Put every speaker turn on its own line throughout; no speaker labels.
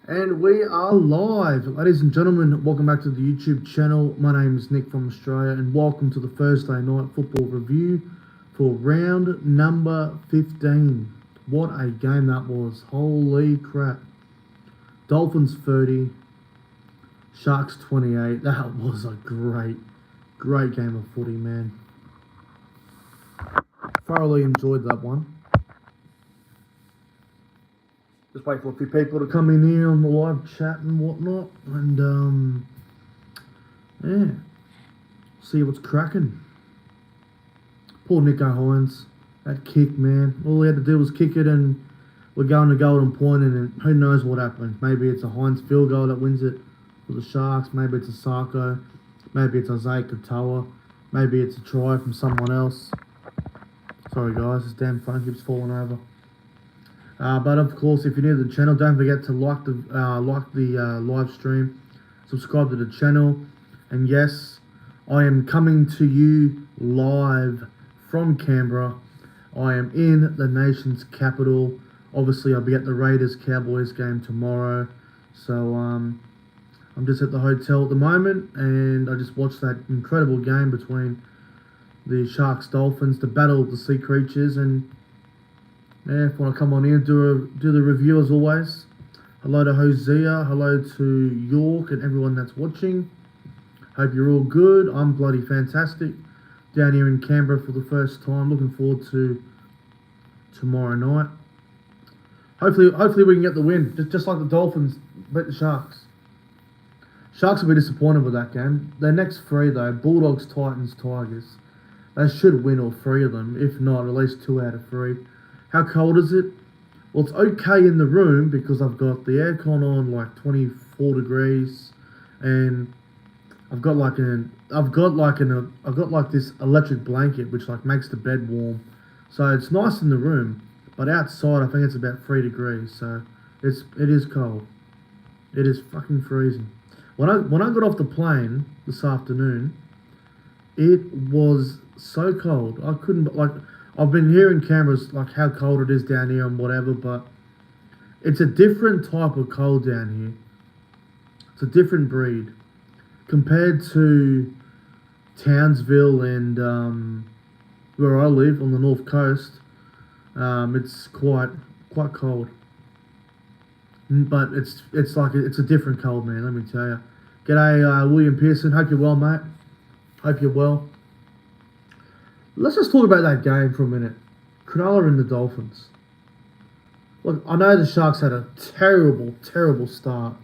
And we are live. Ladies and gentlemen, welcome back to the YouTube channel. My name is Nick from Australia, and welcome to the Thursday night football review for round number 15. What a game that was. Holy crap. Dolphins 30, Sharks 28. That was a great game of footy, man. Thoroughly enjoyed that one. Just wait for a few people to come in here on the live chat and whatnot, and yeah, see what's cracking. Poor Nico Hines, that kick, man. All he had to do was kick it, and we're going to golden point, and who knows what happens. Maybe it's a Hines field goal that wins it for the Sharks. Maybe it's a Sarko. Maybe it's Isaiah Katoa. Maybe it's a try from someone else. Sorry guys, this damn phone keeps falling over. But of course, if you're new to the channel, don't forget to like the live stream, subscribe to the channel, and yes, I am coming to you live from Canberra. I am in the nation's capital. Obviously, I'll be at the Raiders-Cowboys game tomorrow, so I'm just at the hotel at the moment, and I just watched that incredible game between the Sharks-Dolphins, the battle of the sea creatures, and yeah, if you want to come on in, do the review as always. Hello to Hosea, hello to York and everyone that's watching. Hope you're all good. I'm bloody fantastic. Down here in Canberra for the first time. Looking forward to tomorrow night. Hopefully we can get the win. Just like the Dolphins beat the Sharks. Sharks will be disappointed with that game. Their next three though, Bulldogs, Titans, Tigers. They should win all three of them. If not, at least 2 out of 3. How cold is it? Well, it's okay in the room because I've got the aircon on like 24 degrees, and I've got like this electric blanket which like makes the bed warm. So it's nice in the room, but outside I think it's about 3 degrees. So it is cold. It is fucking freezing. When I got off the plane this afternoon, it was so cold. I couldn't like. I've been hearing cameras like how cold it is down here and whatever, but it's a different type of cold down here. It's a different breed compared to Townsville and where I live on the north coast. It's quite cold, but it's a different cold, man. Let me tell you. G'day, William Pearson. Hope you're well, mate. Hope you're well. Let's just talk about that game for a minute. Cronulla and the Dolphins. Look, I know the Sharks had a terrible start,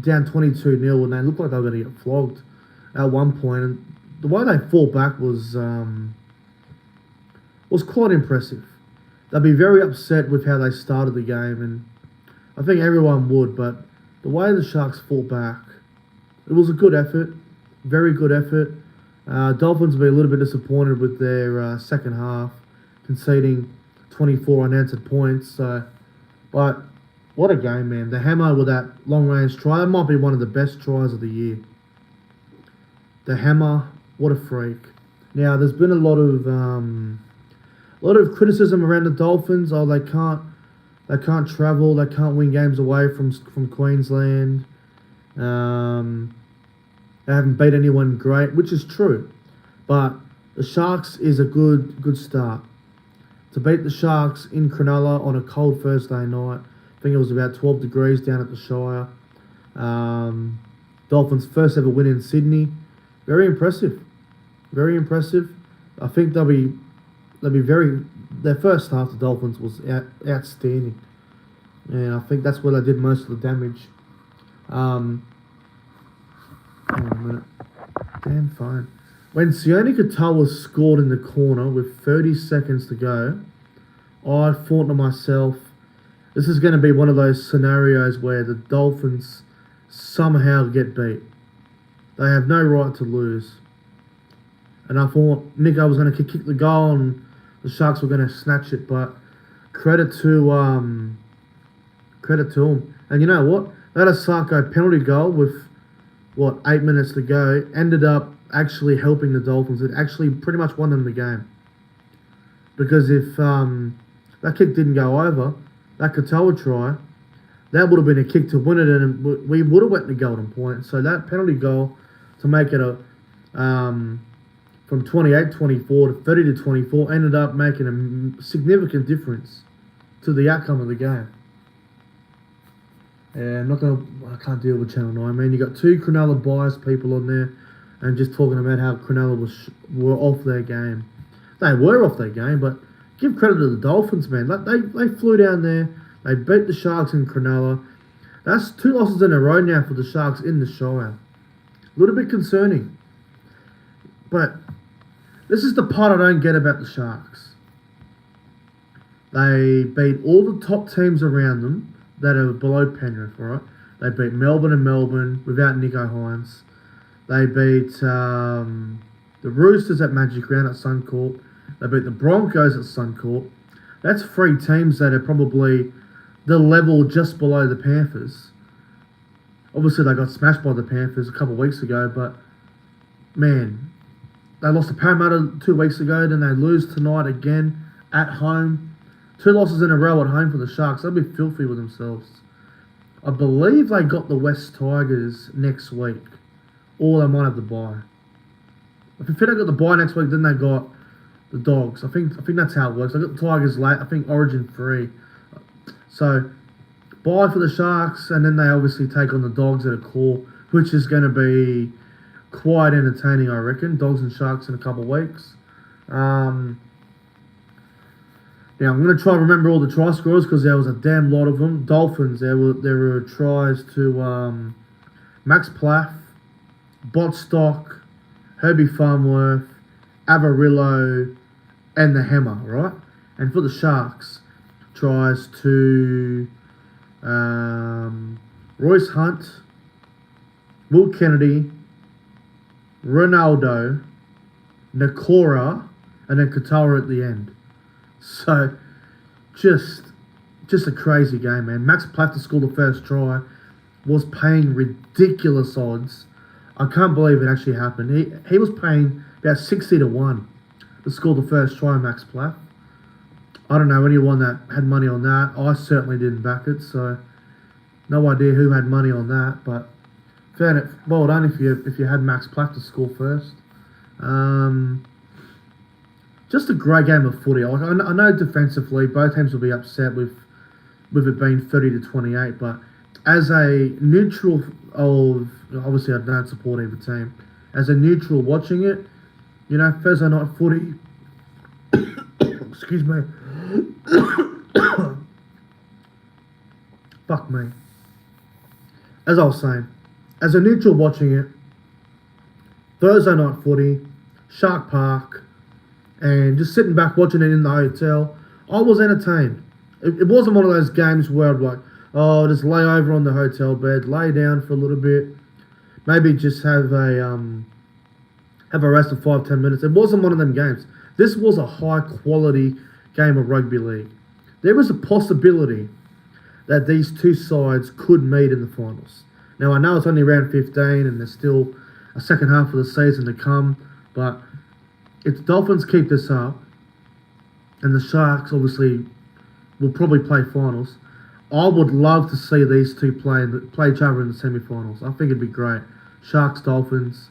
down 22-0, and they looked like they were going to get flogged at one point. And the way they fought back was quite impressive. They'd be very upset with how they started the game, and I think everyone would. But the way the Sharks fought back, it was a good effort, very good effort. Dolphins will be a little bit disappointed with their second half, conceding 24 unanswered points. But what a game, man. The hammer with that long-range try, that might be one of the best tries of the year. The hammer, what a freak. Now, there's been a lot of criticism around the Dolphins. Oh, they can't travel, they can't win games away from Queensland. They haven't beat anyone great, which is true. But the Sharks is a good start. To beat the Sharks in Cronulla on a cold Thursday night, I think it was about 12 degrees down at the Shire. Dolphins' first ever win in Sydney. Very impressive. Very impressive. I think they'll be their first half, the Dolphins, was outstanding. And I think that's where they did most of the damage. Hang on a minute. Damn phone. When Sione Katoa scored in the corner with 30 seconds to go, I thought to myself, this is going to be one of those scenarios where the Dolphins somehow get beat. They have no right to lose. And I thought Nico was going to kick the goal and the Sharks were going to snatch it, but credit to him. And you know what? They had a Sarko penalty goal with 8 minutes to go, ended up actually helping the Dolphins. It actually pretty much won them the game. Because if that kick didn't go over, that Katoa try, That would have been a kick to win it, and we would have went to golden point. So that penalty goal to make it from 28-24 to 30-24 ended up making a significant difference to the outcome of the game. Yeah, I can't deal with Channel 9, man. You got two Cronulla biased people on there, and just talking about how Cronulla were off their game. They were off their game, but give credit to the Dolphins, man. They flew down there. They beat the Sharks in Cronulla. That's 2 losses in a row now for the Sharks in the Shire. A little bit concerning. But this is the part I don't get about the Sharks. They beat all the top teams around them that are below Penrith, right? They beat Melbourne and Melbourne without Nico Hines. They beat the Roosters at Magic Round at Suncorp. They beat the Broncos at Suncorp. That's 3 teams that are probably the level just below the Panthers. Obviously, they got smashed by the Panthers a couple of weeks ago, but, man, they lost to Parramatta 2 weeks ago, then they lose tonight again at home. 2 losses in a row at home for the Sharks. They'll be filthy with themselves. I believe they got the West Tigers next week, or they might have the bye. If they got the bye next week, then they got the Dogs. I think that's how it works. They got the Tigers late. I think Origin 3. So, bye for the Sharks, and then they obviously take on the Dogs at a core, which is going to be quite entertaining, I reckon. Dogs and Sharks in a couple of weeks. Now, I'm going to try to remember all the try scorers because there was a damn lot of them. Dolphins, there were tries to Max Plath, Botstock, Herbie Farmworth, Avarillo, and the Hammer, right? And for the Sharks, tries to Royce Hunt, Will Kennedy, Ronaldo, Nakora, and then Katoa at the end. So, just a crazy game, man. Max Platt to score the first try was paying ridiculous odds. I can't believe it actually happened. He was paying about 60-1 to score the first try, Max Platt. I don't know anyone that had money on that. I certainly didn't back it, so no idea who had money on that. But fair enough. Well done if you had Max Platt to score first. Just a great game of footy. Like, I know defensively both teams will be upset with it being 30-28, but as a neutral of, obviously I don't support either team, as a neutral watching it, you know, Thursday night footy, excuse me, fuck me. As I was saying, as a neutral watching it, Thursday night footy, Shark Park, and just sitting back watching it in the hotel, I was entertained. It wasn't one of those games where I'd like, oh, just lay over on the hotel bed, lay down for a little bit, maybe just have a rest of 5-10 minutes. It wasn't one of them games. This was a high quality game of rugby league. There was a possibility that these two sides could meet in the finals. Now I know it's only round 15 and there's still a second half of the season to come, but if the Dolphins keep this up, and the Sharks obviously will probably play finals, I would love to see these two play each other in the semi-finals. I think it'd be great. Sharks, Dolphins.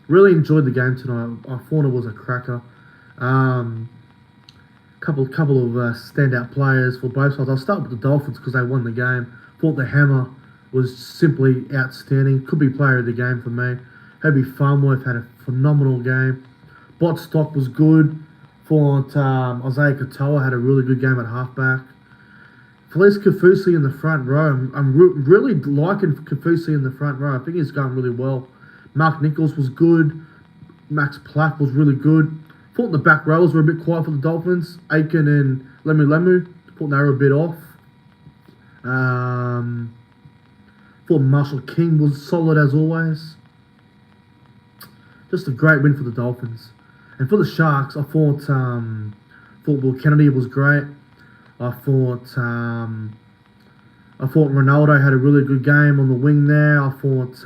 Really enjoyed the game tonight. I thought it was a cracker. Couple of standout players for both sides. I'll start with the Dolphins because they won the game. Thought the Hammer was simply outstanding. Could be player of the game for me. Herbie Farmworth had a phenomenal game. Botstock was good. Thought Isaiah Katoa had a really good game at halfback. Felice Kafusi in the front row. I'm really liking Kafusi in the front row. I think he's going really well. Mark Nichols was good. Max Platt was really good. Thought the back rows were a bit quiet for the Dolphins. Aiken and Lemu. Thought they were a bit off. Thought Marshall King was solid as always. Just a great win for the Dolphins. And for the Sharks, I thought Will Kennedy was great. I thought Ronaldo had a really good game on the wing there. I thought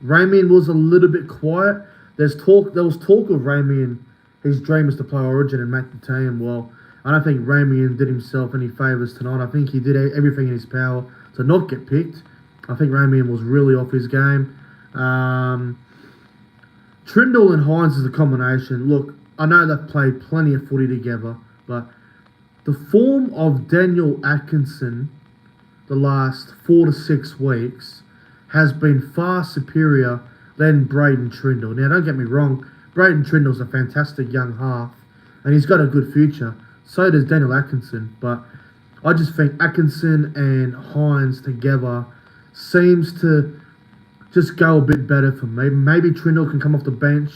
Ramian was a little bit quiet. There was talk of Ramian. His dream is to play Origin and make the team. Well, I don't think Ramian did himself any favours tonight. I think he did everything in his power to not get picked. I think Ramian was really off his game. Trindle and Hines is a combination. Look, I know they've played plenty of footy together, but the form of Daniel Atkinson the last 4 to 6 weeks has been far superior than Braden Trindle. Now, don't get me wrong, Braden Trindle's a fantastic young half, and he's got a good future. So does Daniel Atkinson, but I just think Atkinson and Hines together seems to just go a bit better for me. Maybe Trindle can come off the bench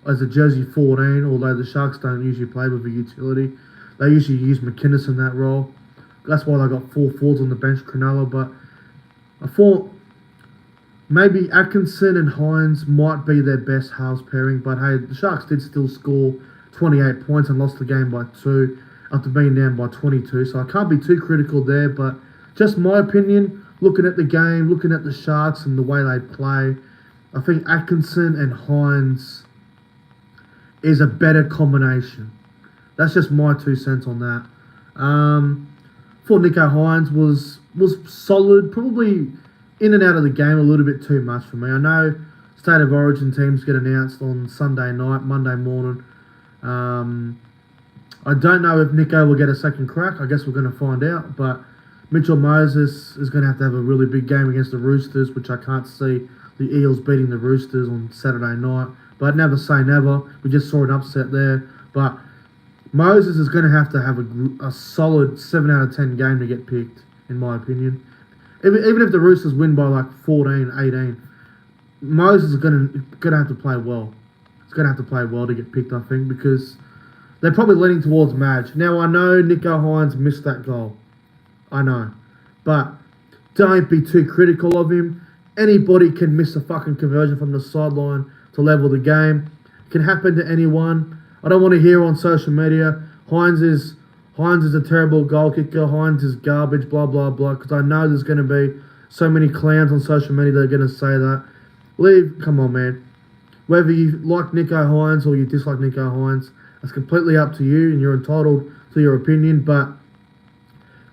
as a jersey 14, although the Sharks don't usually play with a utility. They usually use McInnes in that role. That's why they got 4 forwards on the bench, Cronulla. But I thought maybe Atkinson and Hines might be their best halves pairing. But hey, the Sharks did still score 28 points and lost the game by 2 after being down by 22. So I can't be too critical there. But just my opinion, looking at the game, looking at the Sharks and the way they play, I think Atkinson and Hines is a better combination. That's just my 2 cents on that. Thought Nico Hines was solid, probably in and out of the game a little bit too much for me. I know State of Origin teams get announced on Sunday night, Monday morning. I don't know if Nico will get a second crack. I guess we're going to find out. But Mitchell Moses is going to have a really big game against the Roosters, which I can't see the Eels beating the Roosters on Saturday night. But never say never. We just saw an upset there. But Moses is going to have a solid 7 out of 10 game to get picked, in my opinion. Even if the Roosters win by like 14, 18, Moses is going to have to play well. He's going to have to play well to get picked, I think, because they're probably leaning towards Madge. Now, I know Nico Hines missed that goal. I know. But don't be too critical of him. Anybody can miss a fucking conversion from the sideline to level the game. It can happen to anyone. I don't want to hear on social media, Hines is a terrible goal kicker, Hines is garbage, blah, blah, blah, because I know there's going to be so many clowns on social media that are going to say that. Come on, man. Whether you like Nico Hines or you dislike Nico Hines, that's completely up to you, and you're entitled to your opinion, but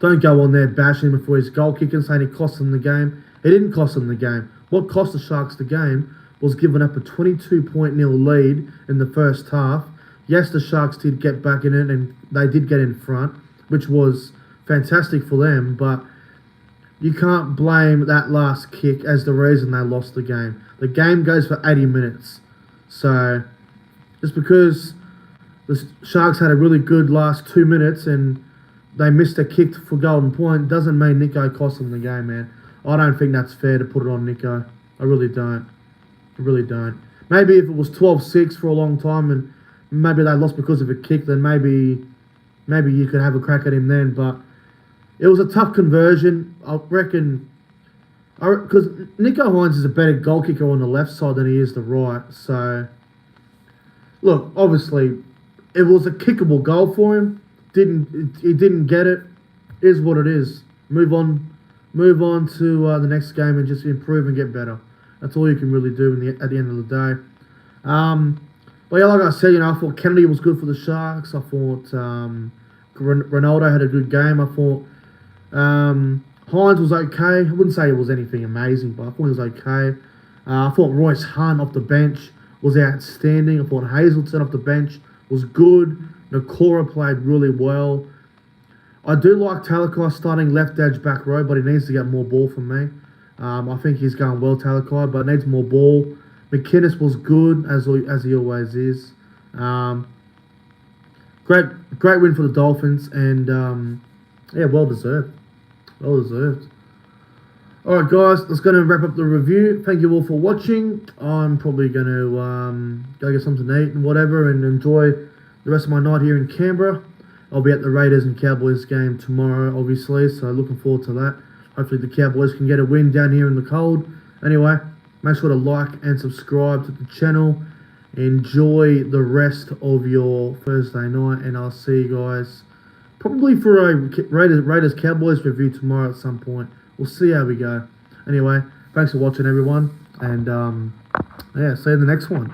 don't go on there bashing him for his goal kicking, saying it cost them the game. It didn't cost them the game. What cost the Sharks the game was giving up a 22-point lead in the first half. Yes, the Sharks did get back in it, and they did get in front, which was fantastic for them, but you can't blame that last kick as the reason they lost the game. The game goes for 80 minutes. So, just because the Sharks had a really good last 2 minutes and they missed a kick for golden point doesn't mean Nico cost them the game, man. I don't think that's fair to put it on Nico. I really don't. I really don't. Maybe if it was 12-6 for a long time and maybe they lost because of a kick, then maybe you could have a crack at him then. But it was a tough conversion. I reckon, because Nico Hines is a better goal kicker on the left side than he is the right. So, look, obviously, it was a kickable goal for him. He didn't get it. Is what it is. Move on to the next game and just improve and get better. That's all you can really do at the end of the day. But yeah, like I said, I thought Kennedy was good for the Sharks. I thought Ronaldo had a good game. I thought Hines was okay. I wouldn't say it was anything amazing, but I thought he was okay. I thought Royce Hunt off the bench was outstanding. I thought Hazelton off the bench was good. Nakora played really well. I do like Talakai starting left edge back row, but he needs to get more ball from me. I think he's going well, Talakai, but needs more ball. McInnes was good, as he always is. Great win for the Dolphins, and yeah, well deserved. Well deserved. Alright guys, that's going to wrap up the review. Thank you all for watching. I'm probably going to go get something to eat and whatever and enjoy the rest of my night here in Canberra. I'll be at the Raiders and Cowboys game tomorrow, obviously, so looking forward to that. Hopefully the Cowboys can get a win down here in the cold. Anyway, make sure to like and subscribe to the channel. Enjoy the rest of your Thursday night, and I'll see you guys probably for a Raiders Cowboys review tomorrow at some point. We'll see how we go. Anyway, thanks for watching, everyone, and yeah, see you in the next one.